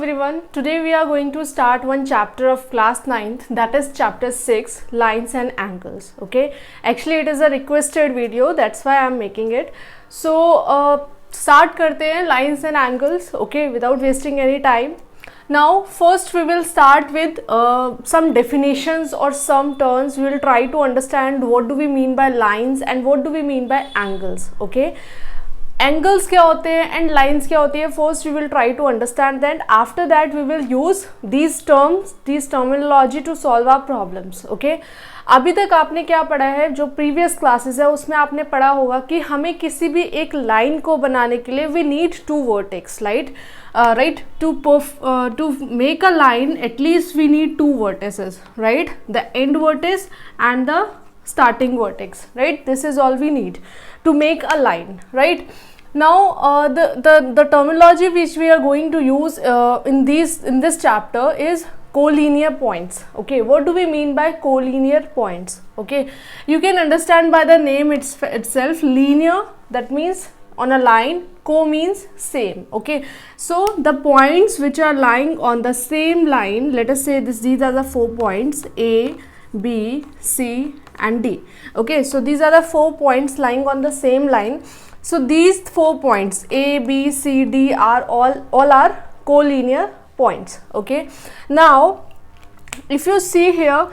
everyone, today we are going to start one chapter of class 9th, that is chapter 6, lines and angles. Okay, actually it is a requested video, that's why I am making it. So start karte hain lines and angles, okay, without wasting any time. Now first we will start with some definitions or some terms. We will try to understand what do we mean by lines and what do we mean by angles. Okay, angles क्या होते हैं and lines क्या होती है. First we will try to understand that. After that we will use these terms, these terminology to solve our problems. Okay, अभी तक आपने क्या पढ़ा है, जो प्रीवियस क्लासेस है उसमें आपने पढ़ा होगा कि हमें किसी भी एक लाइन को बनाने के लिए we need to vertex, right, to make a line at least we need two vertices, right, the end vertex and the starting vertex, right. This is all we need to make a line, right. Now the terminology which we are going to use in this chapter is collinear points. Okay, what do we mean by collinear points? Okay, you can understand by the name itself. Linear, that means on a line, co means same. Okay, so the points which are lying on the same line, let us say these are the 4 points A, B, C and D. Okay, so these are the 4 points lying on the same line. So these 4 points A, B, C, D are all are collinear points. Okay, now if you see here,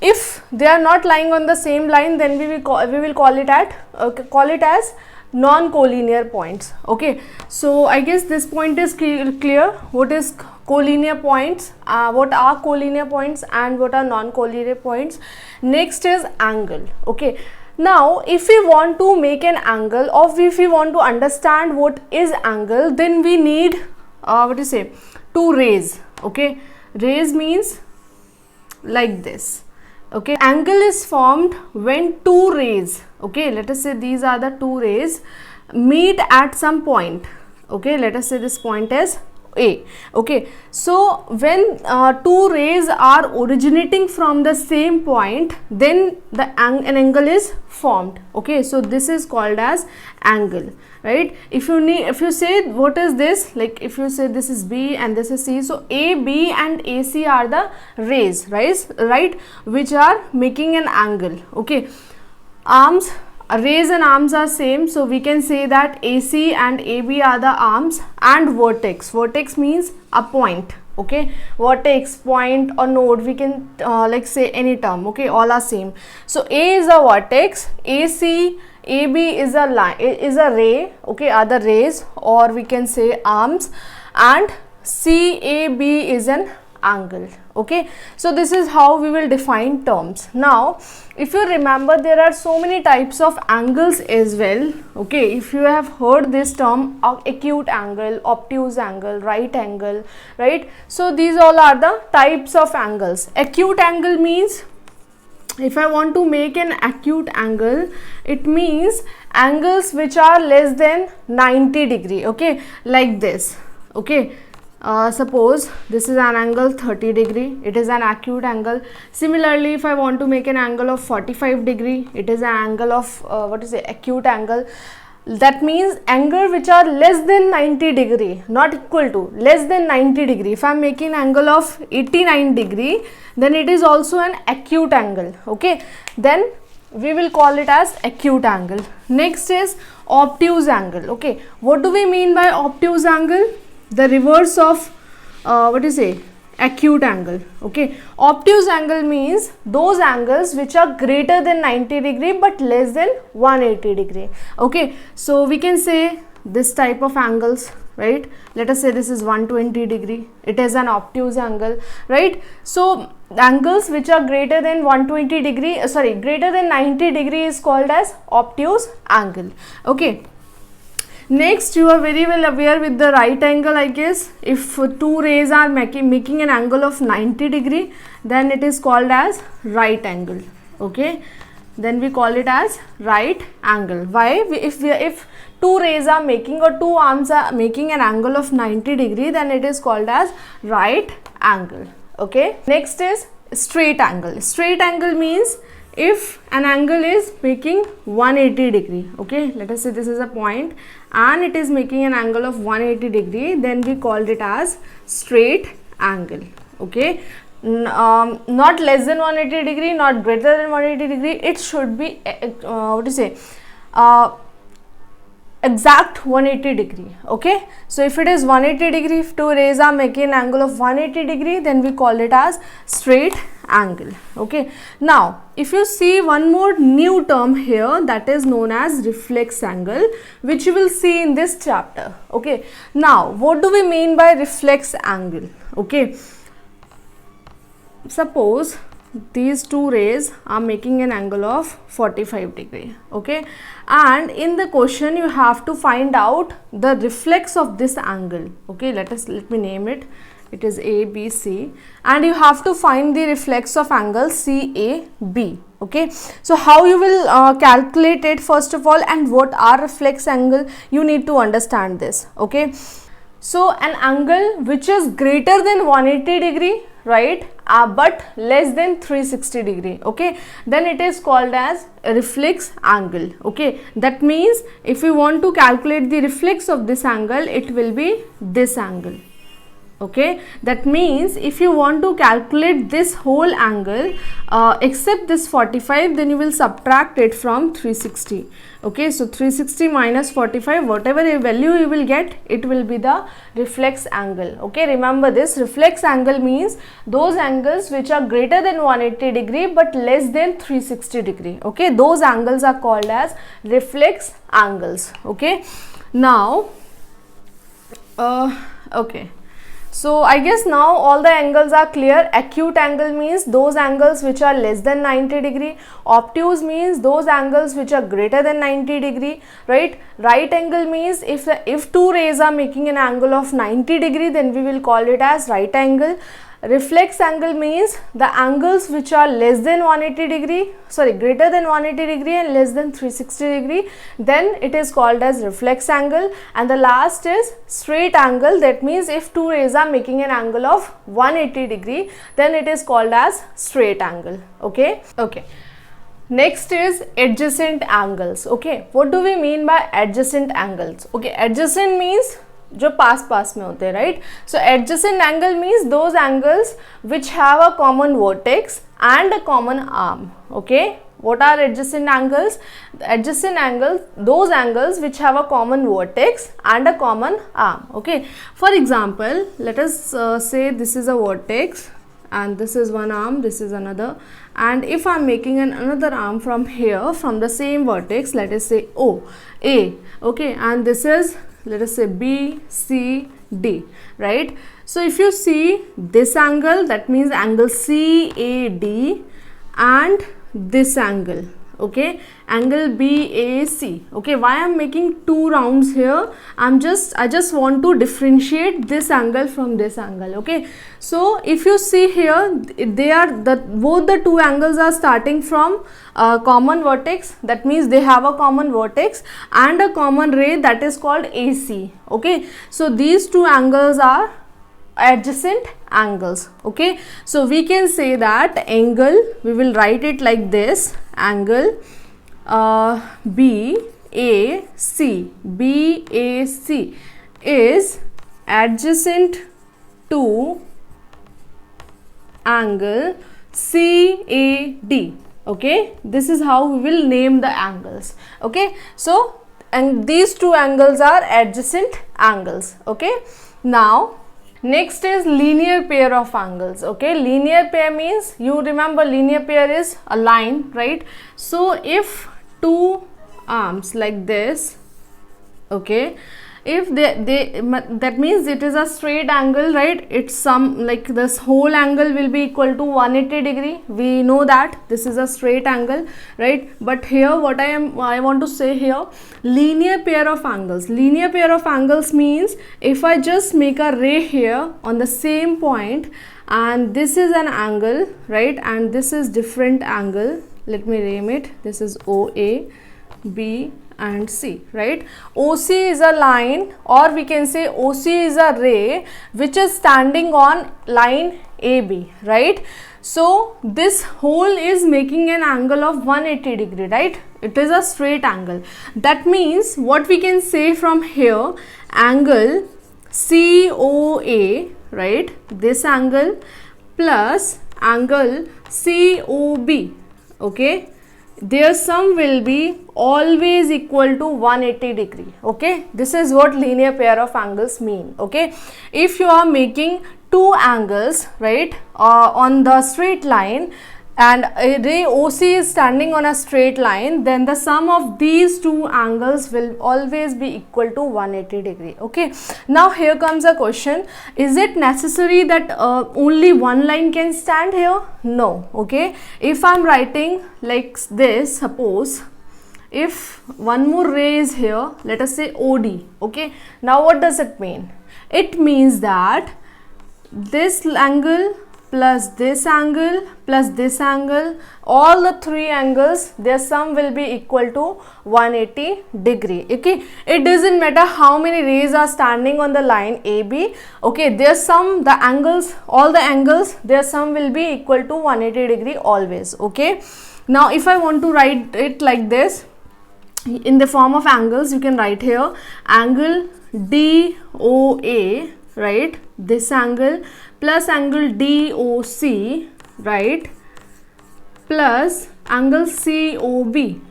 if they are not lying on the same line, then we will call it as non-collinear points. Okay, so I guess this point is clear. What is collinear points, what are collinear points and what are non-collinear points. Next is angle. Okay, now if we want to make an angle or if we want to understand what is angle, then we need two rays. Okay, rays means like this. Okay, angle is formed when two rays, okay, let us say these are the two rays, meet at some point. Okay, let us say this point is A. Okay, so when two rays are originating from the same point, then an angle is formed. Okay, so this is called as angle, right. If you say what is this, like if you say this is B and this is C, so A, B and AC are the rays, right, which are making an angle. Okay, arms, rays and arms are same, so we can say that AC and AB are the arms. And vertex means a point. Okay, vertex, point or node, we can like say any term. Okay, all are same. So A is a vertex, AC, AB is a line, is a ray. Okay, are the rays or we can say arms, and CAB is an angle. Okay, so this is how we will define terms. Now if you remember, there are so many types of angles as well. Okay, if you have heard this term, acute angle, obtuse angle, right angle, right. So these all are the types of angles. Acute angle means, if I want to make an acute angle, it means angles which are less than 90 degree. Okay, like this. Okay, suppose this is an angle 30 degree, it is an acute angle. Similarly, if I want to make an angle of 45 degree, it is an angle of acute angle. That means angle which are less than 90 degree, not equal to, less than 90 degree. If I am making angle of 89 degree, then it is also an acute angle. Okay, then we will call it as acute angle. Next is obtuse angle. Okay, what do we mean by obtuse angle? The reverse of acute angle. Okay, obtuse angle means those angles which are greater than 90 degree but less than 180 degree. Okay, so we can say this type of angles, right. Let us say this is 120 degree, it is an obtuse angle, right. So angles which are greater than 120 degree, greater than 90 degree is called as obtuse angle. Okay, next, you are very well aware with the right angle, I guess. If two rays are making an angle of 90 degree, then it is called as right angle. Okay, then we call it as right angle. Why? If two rays are making or two arms are making an angle of 90 degree, then it is called as right angle. Okay, next is straight angle. Straight angle means if an angle is making 180 degree, okay, let us say this is a point and it is making an angle of 180 degree, then we called it as straight angle, okay. Not less than 180 degree, not greater than 180 degree, it should be what to say, exact 180 degree, okay. So if it is 180 degree, if two rays are making an angle of 180 degree, then we call it as straight angle, okay. Now if you see one more new term here, that is known as reflex angle, which you will see in this chapter, okay. Now what do we mean by reflex angle, okay. Suppose these two rays are making an angle of 45 degree, okay, and in the question you have to find out the reflex of this angle, okay. Let me name it, it is A, B, C, and you have to find the reflex of angle CAB, okay. So how you will calculate it first of all, and what are reflex angle, you need to understand this, okay. So an angle which is greater than 180 degree, right, but less than 360 degree, okay, then it is called as a reflex angle, okay. That means if you want to calculate the reflex of this angle, it will be this angle, okay. That means if you want to calculate this whole angle except this 45, then you will subtract it from 360, okay. So 360 minus 45, whatever value you will get, it will be the reflex angle, okay. Remember this, reflex angle means those angles which are greater than 180 degree but less than 360 degree, okay. Those angles are called as reflex angles, okay. Now okay, so I guess now all the angles are clear. Acute angle means those angles which are less than 90 degree. Obtuse means those angles which are greater than 90 degree, right. Right angle means if two rays are making an angle of 90 degree, then we will call it as right angle. Reflex angle means the angles which are less than 180 degree, sorry, greater than 180 degree and less than 360 degree, then it is called as reflex angle. And the last is straight angle, that means if two rays are making an angle of 180 degree, then it is called as straight angle, okay. Okay, next is adjacent angles, okay. What do we mean by adjacent angles, okay. Adjacent means जो पास में होते हैं, right. So adjacent angle means those angles which have a common vertex and a common arm, okay. What are adjacent angles? Adjacent angles, those angles which have a common vertex and a common arm, okay. For example, let us say this is a vertex and this is one arm, this is another, and if I am making another arm from here, from the same vertex, let us say O, A, okay, and this is, let us say, B, C, D, right. So if you see this angle, that means angle CAD, and this angle, okay, angle BAC, okay. Why I am making two rounds here? I just want to differentiate this angle from this angle, okay. So if you see here, they are both the two angles are starting from common vertex, that means they have a common vertex and a common ray, that is called AC, okay. So these two angles are adjacent angles, okay. So we can say that angle, we will write it like this, angle BAC is adjacent to angle CAD, okay. This is how we will name the angles, okay. So and these two angles are adjacent angles, okay. Now next is linear pair of angles, okay. Linear pair means, you remember linear pair is a line, right. So if two arms like this, okay, if that means it is a straight angle, right. It's some, like this whole angle will be equal to 180 degree, we know that this is a straight angle, right. But here what I want to say here, linear pair of angles. Linear pair of angles means if I just make a ray here on the same point, and this is an angle, right, and this is different angle, let me name it, this is OA, B and C, right. OC is a line, or we can say OC is a ray which is standing on line AB, right. So this hole is making an angle of 180 degree, right? It is a straight angle. That means what we can say from here, angle COA, right? This angle plus angle COB, okay? Their sum will be always equal to 180 degree, okay? This is what linear pair of angles mean, okay? If you are making two angles, right, on the straight line, and a ray OC is standing on a straight line, then the sum of these two angles will always be equal to 180 degree, okay? Now here comes a question, is it necessary that only one line can stand here? No, okay? If I am writing like this, suppose if one more ray is here, let us say OD, okay? Now what does it mean? It means that this angle plus this angle plus this angle, all the three angles, their sum will be equal to 180 degree, okay? It doesn't matter how many rays are standing on the line AB, okay? Their sum, the angles, all the angles, their sum will be equal to 180 degree always, okay? Now if I want to write it like this in the form of angles, you can write here angle DOA, right, this angle plus angle DOC, right, plus angle COB,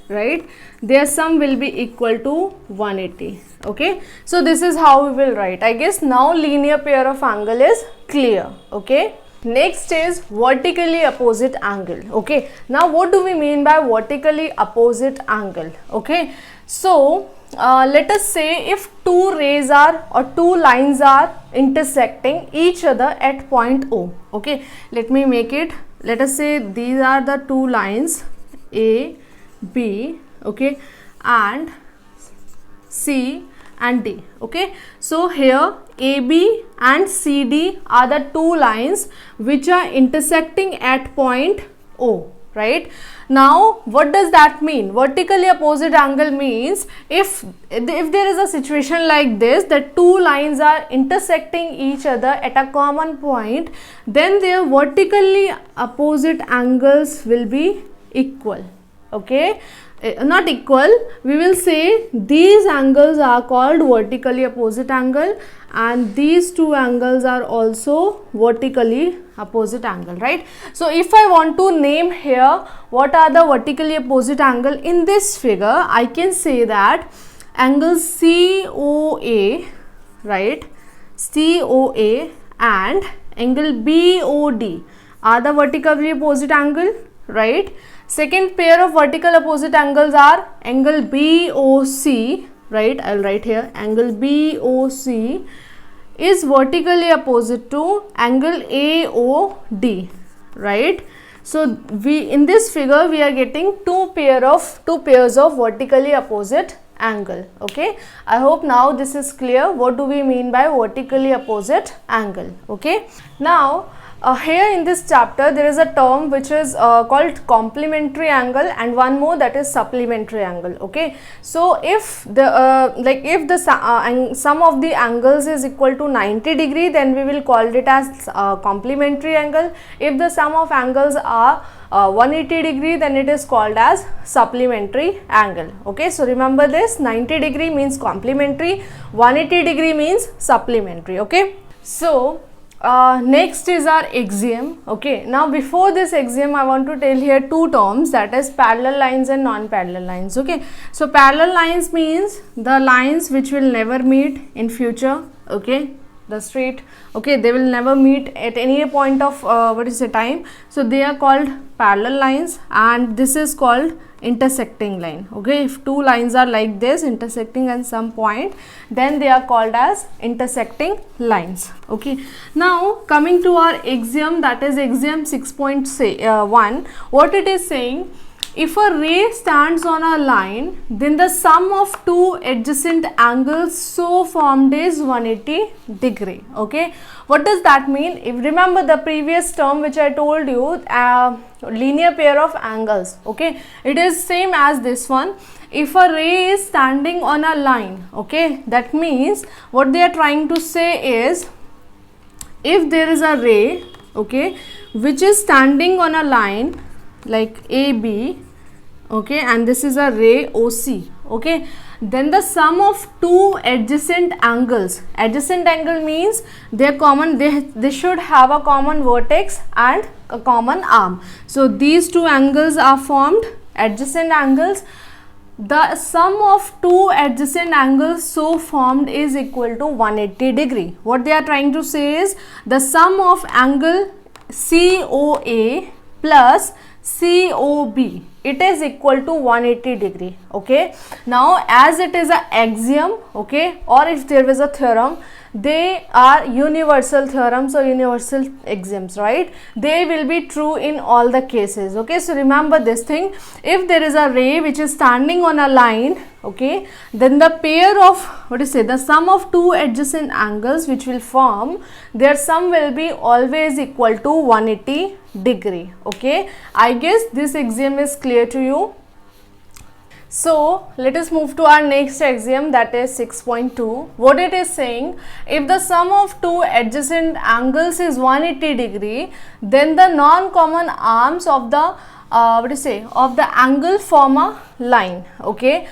right, their sum will be equal to 180, okay? So this is how we will write. I guess now linear pair of angle is clear, okay? Next is vertically opposite angle, okay? Now what do we mean by vertically opposite angle, okay? So let us say if two rays are or two lines are intersecting each other at point O, okay? Let me make it, let us say these are the two lines A, B, okay, and C and D, okay? So here AB and CD are the two lines which are intersecting at point O, right? Now what does that mean? Vertically opposite angle means if there is a situation like this, that two lines are intersecting each other at a common point, then their vertically opposite angles will be equal, okay? Not equal, we will say these angles are called vertically opposite angle and these two angles are also vertically opposite angle, right? So if I want to name here what are the vertically opposite angle in this figure, I can say that angle COA, right, COA and angle BOD are the vertically opposite angle, right? Second pair of vertical opposite angles are angle BOC, right? I will write here angle BOC is vertically opposite to angle AOD, right? So we in this figure we are getting two pairs of vertically opposite angle, okay? I hope now this is clear. What do we mean by vertically opposite angle, okay? Now here in this chapter there is a term which is called complementary angle and one more, that is supplementary angle, okay? So if the sum of the angles is equal to 90 degree, then we will call it as complementary angle. If the sum of angles are 180 degree, then it is called as supplementary angle, okay? So remember this, 90 degree means complementary, 180 degree means supplementary, okay? So next is our axiom, okay? Now before this axiom I want to tell here two terms, that is parallel lines and non-parallel lines, okay? So parallel lines means the lines which will never meet in future, okay? The straight, okay, they will never meet at any point of time, so they are called parallel lines, and this is called intersecting line, okay? If two lines are like this intersecting at some point, then they are called as intersecting lines, okay? Now coming to our axiom, that is axiom 6.1, what it is saying, if a ray stands on a line, then the sum of two adjacent angles so formed is 180 degree, okay? What does that mean? If remember the previous term which I told you, linear pair of angles, okay? It is same as this one. If a ray is standing on a line, okay, that means what they are trying to say is, if there is a ray, okay, which is standing on a line like AB, okay, and this is a ray OC, okay, then the sum of two adjacent angles, adjacent angle means they are common, they should have a common vertex and a common arm. So these two angles are formed, adjacent angles. The sum of two adjacent angles so formed is equal to 180 degree. What they are trying to say is the sum of angle COA plus COB, it is equal to 180 degree, okay. Now as it is a axiom, okay, or if there is a theorem, they are universal theorems or universal axioms, right? They will be true in all the cases, okay. So remember this thing, if there is a ray which is standing on a line, okay, then the pair of, what is it, the sum of two adjacent angles which will form, their sum will be always equal to 180 degree, okay. I guess this axiom is clear to you. So let us move to our next axiom, that is 6.2. What it is saying, if the sum of two adjacent angles is 180 degree, then the non-common arms of the of the angle form a line, okay.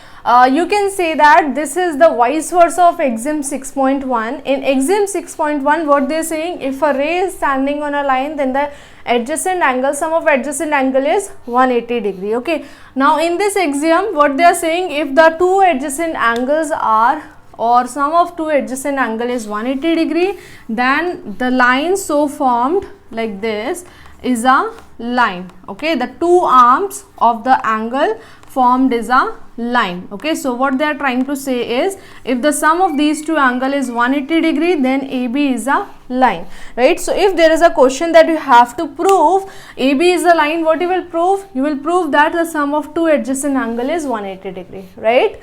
You can say that this is the vice versa of axiom 6.1. In axiom 6.1, what they are saying, if a ray is standing on a line, then the adjacent angle, sum of adjacent angle is 180 degree, okay. Now in this axiom, what they are saying, if the two adjacent angles are, or sum of two adjacent angle is 180 degree, then the line so formed like this is a line, okay. The two arms of the angle formed is a line, okay. So what they are trying to say is, if the sum of these two angle is 180 degree, then AB is a line, right? So if there is a question that you have to prove AB is a line, what you will prove? You will prove that the sum of two adjacent angle is 180 degree, right?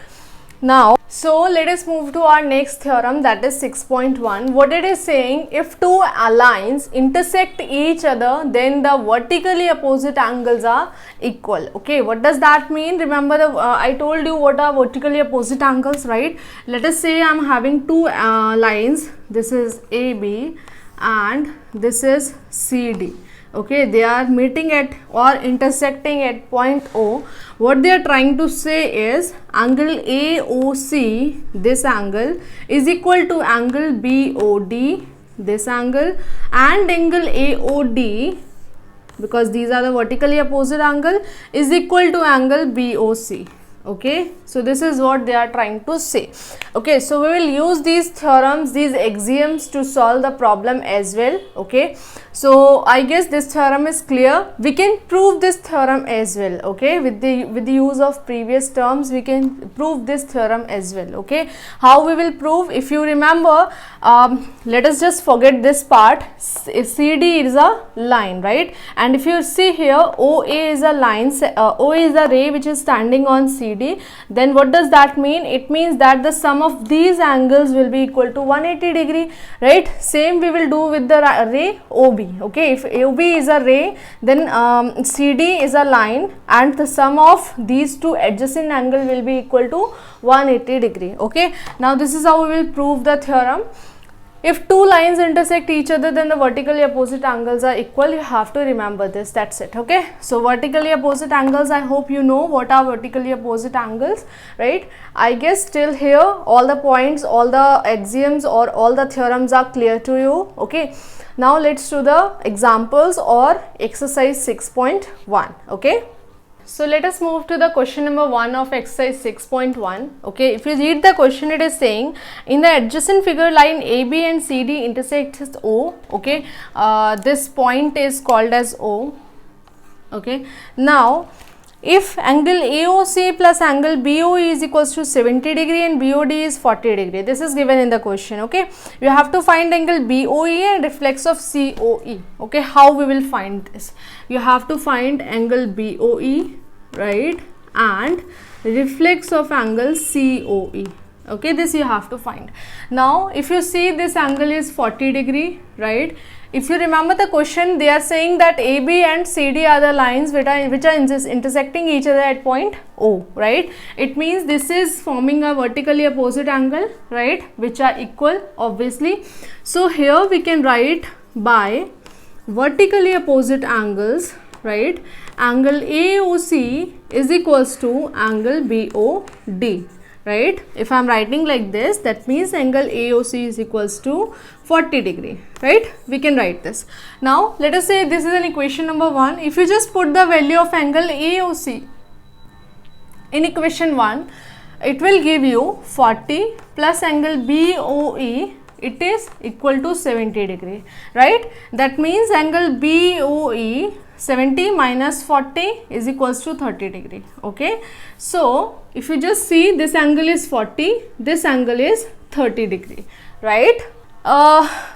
Now, so let us move to our next theorem, that is 6.1. What it is saying, if two lines intersect each other, then the vertically opposite angles are equal, okay. What does that mean? Remember I told you what are vertically opposite angles, right? Let us say I am having two lines, this is AB and this is CD, okay. They are meeting at or intersecting at point O. What they are trying to say is, angle AOC, this angle, is equal to angle BOD, this angle, and angle AOD, because these are the vertically opposite angle, is equal to angle BOC, okay. So this is what they are trying to say, okay. So we will use these theorems, these axioms to solve the problem as well, okay. So I guess this theorem is clear. We can prove this theorem as well, okay. With the use of previous terms, we can prove this theorem as well, okay. How we will prove? If you remember, let us just forget this part. CD is a line, right? And if you see here, OA is a line, OA is a ray which is standing on CD. Then what does that mean? It means that the sum of these angles will be equal to 180 degree, right? Same we will do with the ray OB, okay. If OB is a ray, then CD is a line, and the sum of these two adjacent angle will be equal to 180 degree, okay. Now this is how we will prove the theorem. If two lines intersect each other, then the vertically opposite angles are equal. You have to remember this, that's it, okay. So vertically opposite angles, I hope you know what are vertically opposite angles, right? I guess till here all the points, all the axioms or all the theorems are clear to you, okay. Now let's do the examples or exercise 6.1, okay. So let us move to the question number 1 of exercise 6.1. Okay, if you read the question, it is saying, in the adjacent figure, line AB and CD intersects O. Okay, this point is called as O. Okay, now if angle AOC plus angle BOE is equals to 70 degree and BOD is 40 degree, this is given in the question. Okay, you have to find angle BOE and reflex of COE. Okay, how we will find this? You have to find angle BOE, right, and reflex of angle COE. Okay, this you have to find. Now if you see, this angle is 40 degree, right? If you remember the question, they are saying that AB and CD are the lines which are intersecting each other at point O, right? It means this is forming a vertically opposite angle, right, which are equal, obviously. So here we can write by vertically opposite angles, right? Angle AOC is equals to angle BOD, right? If I am writing like this, that means angle AOC is equals to 40 degree, right? We can write this. Now let us say this is an equation number 1. If you just put the value of angle AOC in equation 1, it will give you 40 plus angle BOE, it is equal to 70 degree, right? That means angle BOE 70 minus 40 is equals to 30 degree, okay? So if you just see, this angle is 40, this angle is 30 degree, right?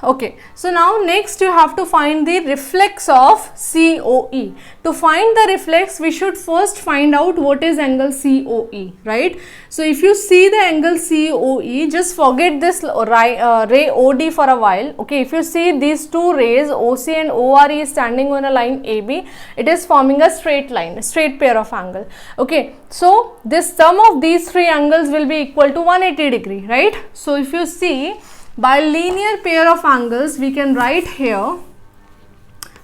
Okay, so now next you have to find the reflex of COE. To find the reflex, we should first find out what is angle COE, right? So if you see the angle COE, just forget this ray OD for a while, okay? If you see these two rays OC and ORE is standing on a line AB, it is forming a straight line, a straight pair of angle, okay? So this sum of these three angles will be equal to 180 degree, right? So if you see, by linear pair of angles, we can write here,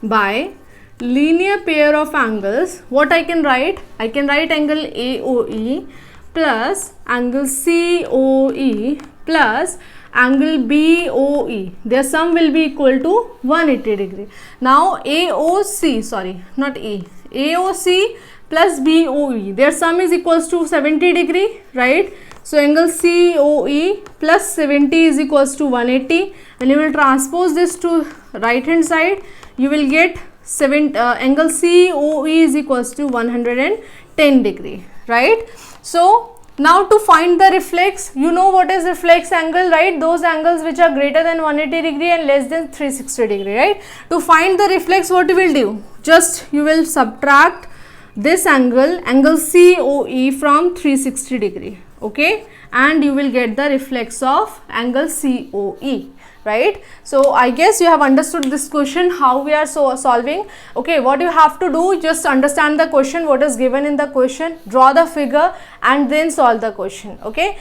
by linear pair of angles, what I can write? I can write angle AOE plus angle COE plus angle BOE. Their sum will be equal to 180 degree. Now AOC, sorry, not A, AOC plus BOE, their sum is equals to 70 degree, right? So angle COE plus 70 is equals to 180. When you will transpose this to right hand side, you will get angle COE is equals to 110 degree, right? So now to find the reflex, you know what is reflex angle, right? Those angles which are greater than 180 degree and less than 360 degree, right? To find the reflex, what you will do? Just you will subtract this angle, angle COE, from 360 degree, okay, and you will get the reflex of angle COE, right? So I guess you have understood this question, how we are solving. Okay, what you have to do, just understand the question, what is given in the question, draw the figure and then solve the question, okay?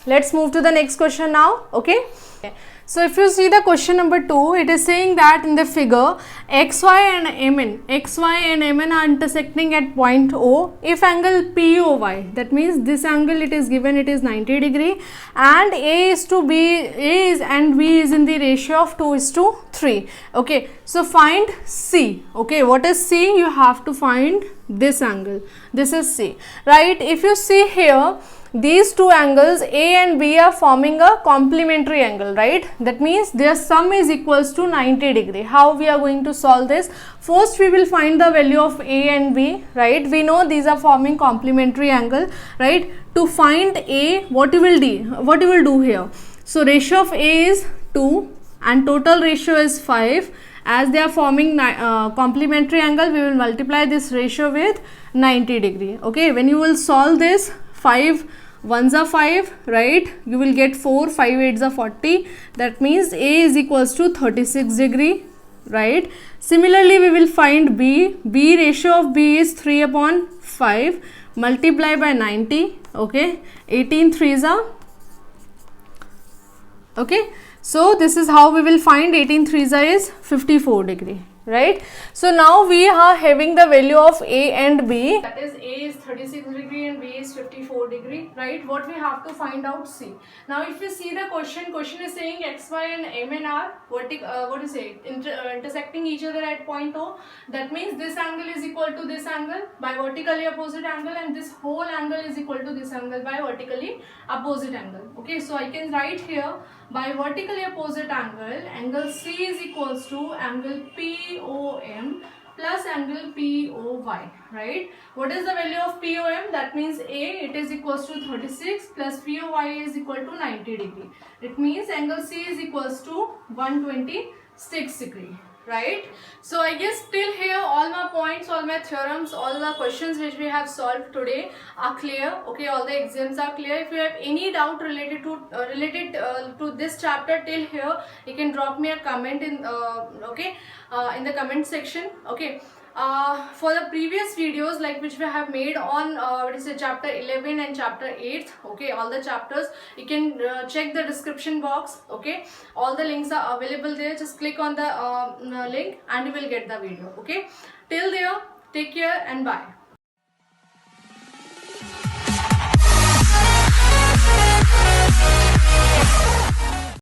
Let's move to the next question now, okay? So if you see the question number 2, it is saying that in the figure XY and MN are intersecting at point O if angle POY, that means this angle it is given, it is 90 degree, and A and B is in the ratio of 2:3. Okay, so find C. Okay, what is C? You have to find this angle. This is C, right? If you see here, these two angles A and B are forming a complementary angle, right? That means their sum is equals to 90 degree. How we are going to solve this? First we will find the value of A and B, right? We know these are forming complementary angle, right? To find A, what you will do here? So ratio of A is 2 and total ratio is 5. As they are forming complementary angle, we will multiply this ratio with 90 degree. Okay, when you will solve this, 5 1s are 5, right? You will get 4, 5 8s are 40. That means A is equals to 36 degree, right? Similarly, we will find B. B ratio of B is 3/5. Multiply by 90. Okay, 18 3s are. Okay, so this is how we will find 18 3s are is 54 degree. Right, so now we are having the value of A and B, that is A is 36 degree and B is 54 degree, right? What we have to find out C. Now if you see the question is saying XY and MN are intersecting each other at point O. That means this angle is equal to this angle by vertically opposite angle, and this whole angle is equal to this angle by vertically opposite angle. Okay, so I can write here, by vertically opposite angle, angle C is equals to angle POM plus angle POY, right? What is the value of POM? That means A, it is equals to 36 plus POY is equal to 90 degree. It means angle C is equals to 126 degree. Right, so I guess till here all my points, all my theorems, all the questions which we have solved today are clear. Okay, all the exams are clear. If you have any doubt related to this chapter till here, you can drop me a comment in in the comment section. Okay, for the previous videos like which we have made on what is it, chapter 11 and chapter 8, okay, all the chapters, you can check the description box, okay, all the links are available there. Just click on the link and you will get the video, okay. Till there, take care and bye.